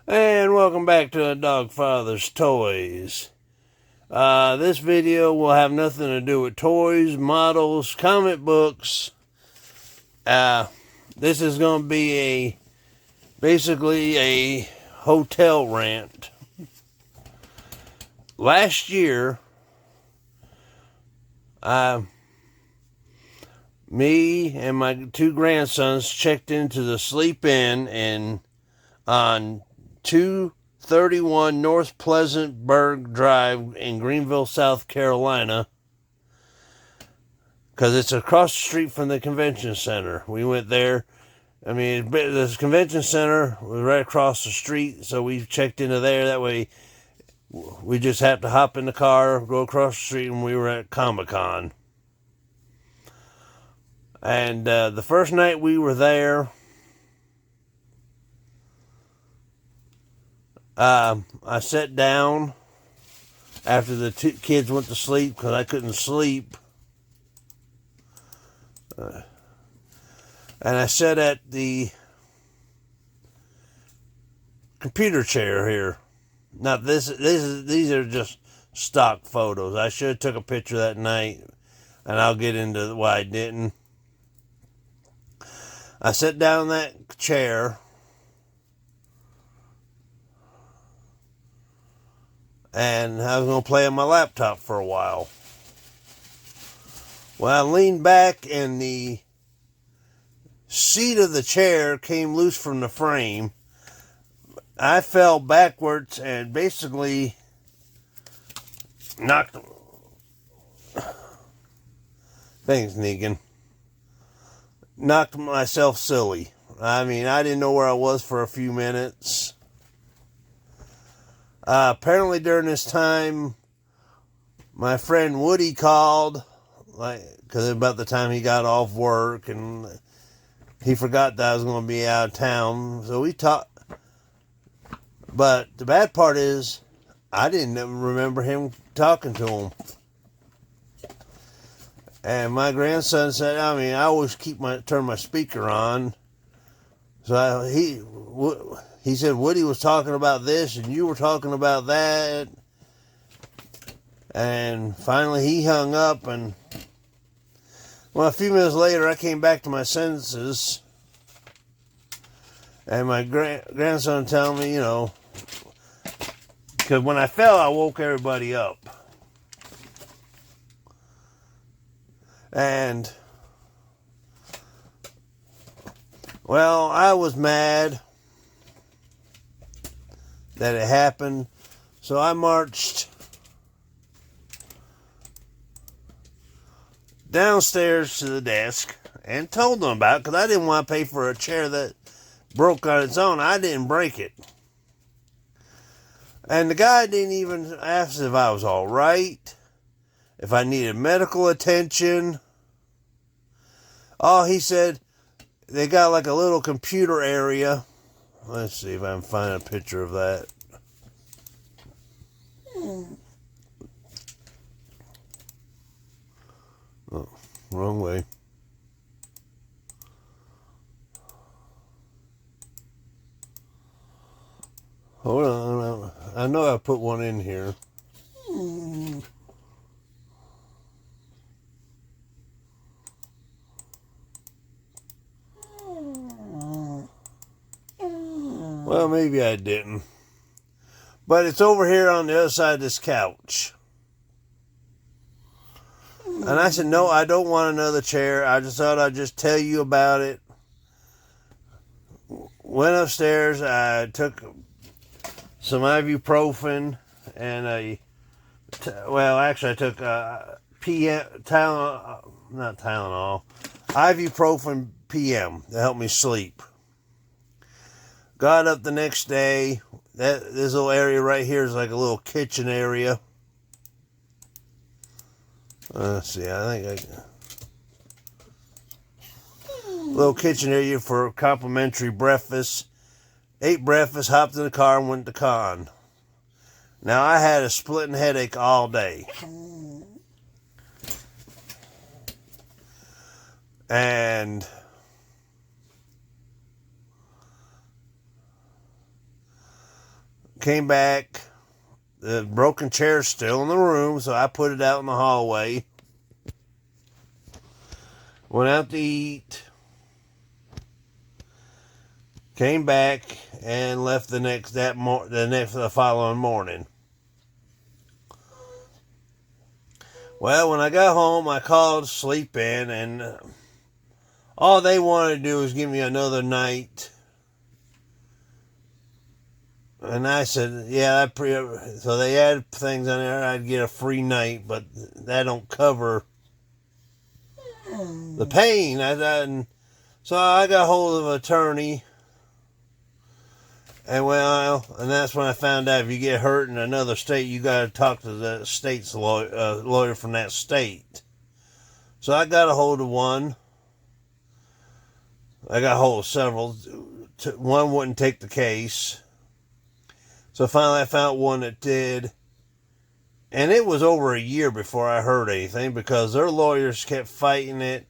And welcome back to DOGFATHER'S Toys. This video will have nothing to do with toys, models, comic books. This is going to be basically a hotel rant. Last year, me and my two grandsons checked into the Sleep Inn on 231 North Pleasantburg Drive in Greenville, South Carolina, because it's across the street from the convention center. We went there. I mean, the convention center was right across the street, so we checked into there. That way, we just had to hop in the car, go across the street, and we were at Comic-Con. And the first night we were there, I sat down after the two kids went to sleep because I couldn't sleep. And I sat at the computer chair here. Now these are just stock photos. I should have took a picture that night, and I'll get into why I didn't. I sat down in that chair, and I was going to play on my laptop for a while. Well, I leaned back, and the seat of the chair came loose from the frame. I fell backwards and basically knocked... Thanks, Negan. Knocked myself silly. I mean, I didn't know where I was for a few minutes. Apparently during this time, my friend Woody called, because about the time he got off work, and he forgot that I was going to be out of town. So we talked. But the bad part is, I didn't remember him talking to him. And my grandson said, I always turn my speaker on. So he said Woody was talking about this and you were talking about that. And finally he hung up, and well, a few minutes later I came back to my senses, and my grandson telling me, because when I fell I woke everybody up. And well, I was mad that it happened, so I marched downstairs to the desk and told them about it, because I didn't want to pay for a chair that broke on its own. I didn't break it. And the guy didn't even ask if I was all right, if I needed medical attention. Oh, he said they got like a little computer area. Let's see if I can find a picture of that. Oh, wrong way. Hold on. I know I put one in here. Well, maybe I didn't. But it's over here on the other side of this couch. And I said, no, I don't want another chair. I just thought I'd just tell you about it. Went upstairs. I took some ibuprofen and I took Tylenol, ibuprofen PM to help me sleep. Got up the next day. This little area right here is like a little kitchen area. Let's see, little kitchen area for complimentary breakfast. Ate breakfast, hopped in the car, and went to con. Now, I had a splitting headache all day. And Came back. The broken chair's still in the room, so I put it out in the hallway. Went out to eat. Came back and left the following morning. Well, when I got home, I called sleep in, and all they wanted to do was give me another night. And I said, yeah, so they added things on there. I'd get a free night, but that don't cover the pain. So I got hold of an attorney. And that's when I found out if you get hurt in another state, you got to talk to the state's lawyer from that state. So I got a hold of one. I got a hold of several. One wouldn't take the case. So finally I found one that did. And it was over a year before I heard anything because their lawyers kept fighting it.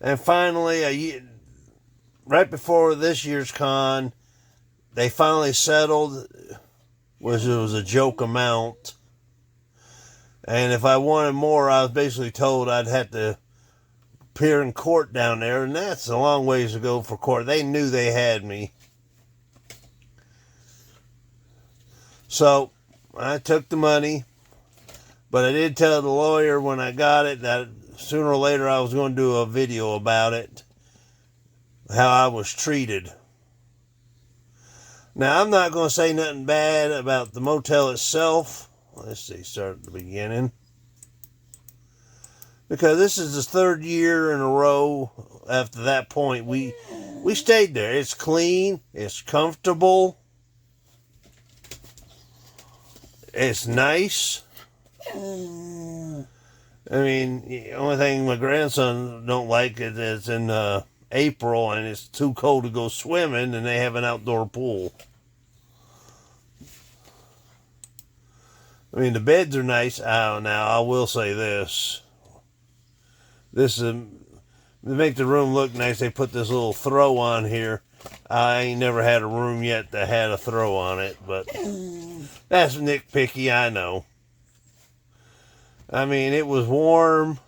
And finally, right before this year's con, they finally settled, which was a joke amount. And if I wanted more, I was basically told I'd have to appear in court down there, and that's a long ways to go for court. They knew they had me. So I took the money, but I did tell the lawyer when I got it that sooner or later I was going to do a video about it, how I was treated. Now, I'm not going to say nothing bad about the motel itself. Let's see, start at the beginning. Because this is the third year in a row after that point. We stayed there. It's clean. It's comfortable. It's nice. I mean, the only thing my grandson don't like is it's in April and it's too cold to go swimming, and they have an outdoor pool. I mean, the beds are nice. Now, I will say this. This is, to make the room look nice, they put this little throw on here. I ain't never had a room yet that had a throw on it, but that's nitpicky, I know. I mean, it was warm.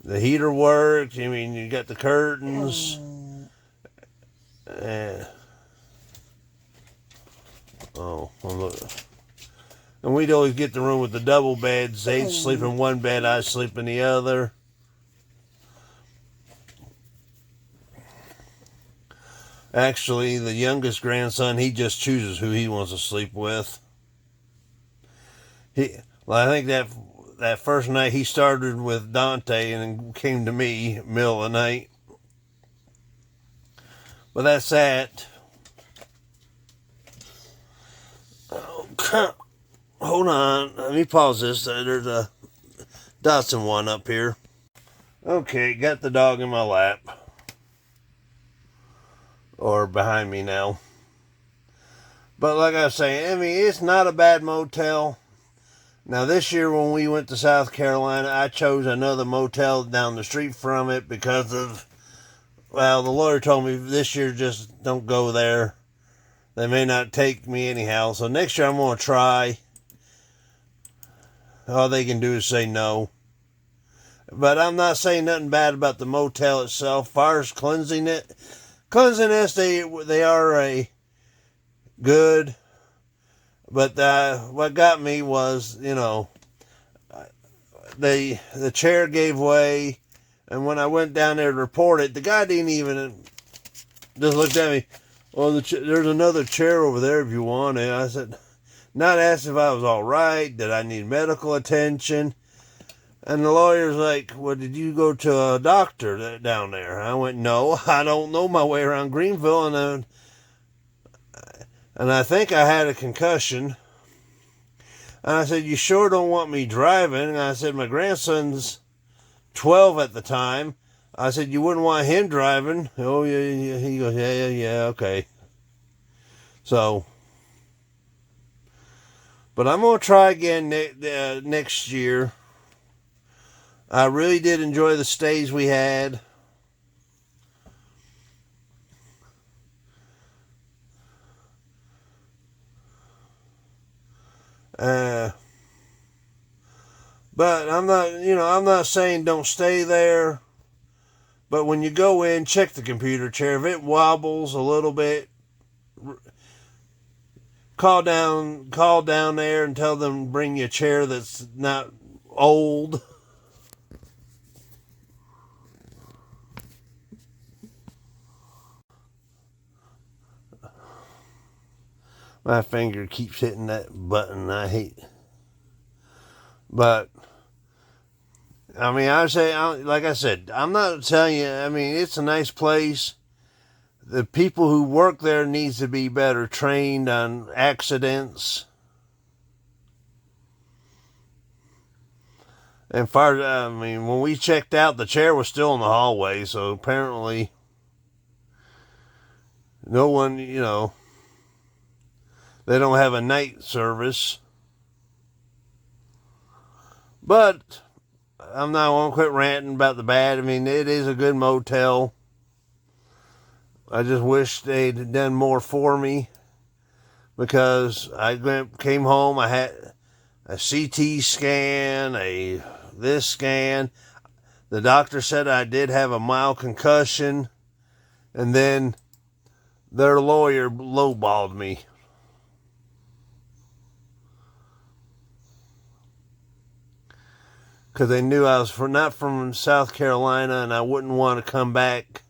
The heater worked. I mean, you got the curtains. Look. And we'd always get the room with the double beds. They'd sleep in one bed, I'd sleep in the other. Actually, the youngest grandson, he just chooses who he wants to sleep with. I think that first night he started with Dante and then came to me middle of the night. But that's that. Oh, hold on. Let me pause this. There's a Dotson one up here. Okay, got the dog in my lap. Or behind me now. But like I was saying, I mean, it's not a bad motel. Now, this year when we went to South Carolina, I chose another motel down the street from it because of, well, the lawyer told me this year just don't go there. They may not take me anyhow. So next year I'm going to try. All they can do is say no. But I'm not saying nothing bad about the motel itself. As far as cleanliness, they are a good. But what got me was, the chair gave way, and when I went down there to report it, the guy didn't even just looked at me. Well, there's another chair over there if you want it. I said, not asking if I was all right, did I need medical attention, and the lawyer's like, well, did you go to a doctor down there? I went, no, I don't know my way around Greenville, and I think I had a concussion. And I said, you sure don't want me driving? And I said, my grandson's 12 at the time. I said, you wouldn't want him driving? Oh, yeah. He goes, yeah, okay. So, but I'm going to try again next year. I really did enjoy the stays we had. But I'm not saying don't stay there. But when you go in, check the computer chair. If it wobbles a little bit, call down there and tell them to bring you a chair that's not old. My finger keeps hitting that button. I hate. But I mean, like I said, I'm not telling you. I mean, it's a nice place. The people who work there needs to be better trained on accidents. And I mean, when we checked out, the chair was still in the hallway, so apparently no one, they don't have a night service. But I'm not going to quit ranting about the bad. I mean, it is a good motel. I just wish they'd done more for me, because I came home, I had a CT scan, this scan. The doctor said I did have a mild concussion, and then their lawyer lowballed me. Because they knew I was not from South Carolina, and I wouldn't want to come back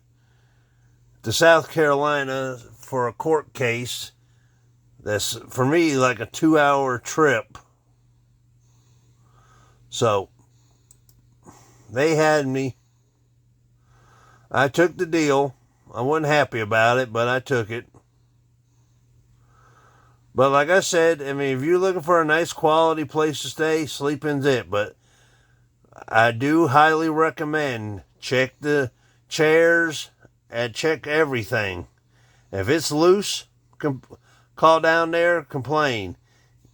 to South Carolina for a court case that's, for me, like a 2-hour trip. So they had me. I took the deal. I wasn't happy about it, but I took it. But like I said, I mean, if you're looking for a nice quality place to stay, sleeping's it. But I do highly recommend check the chairs and check everything. If it's loose, call down there, complain.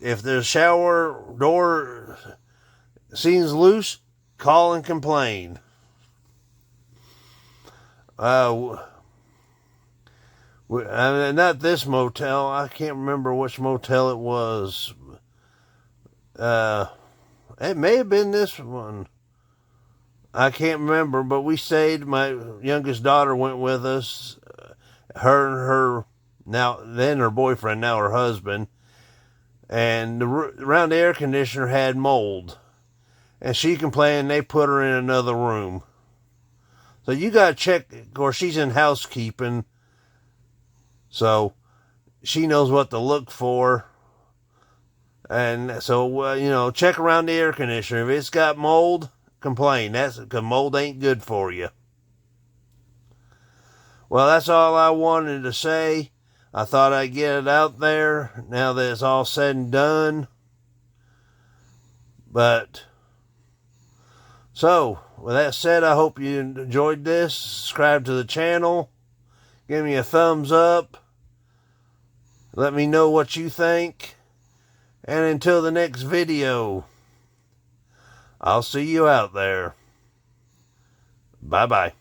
If the shower door seems loose, call and complain. Not this motel. I can't remember which motel it was. It may have been this one. I can't remember, but we stayed. My youngest daughter went with us. Her and her boyfriend, now her husband. And around the air conditioner had mold. And she complained they put her in another room. So you got to check. Of course, she's in housekeeping. So she knows what to look for. And so, check around the air conditioner. If it's got mold, complain. That's because mold ain't good for you. Well, that's all I wanted to say. I thought I'd get it out there now that it's all said and done. But, so, with that said, I hope you enjoyed this. Subscribe to the channel. Give me a thumbs up. Let me know what you think. And until the next video, I'll see you out there. Bye-bye.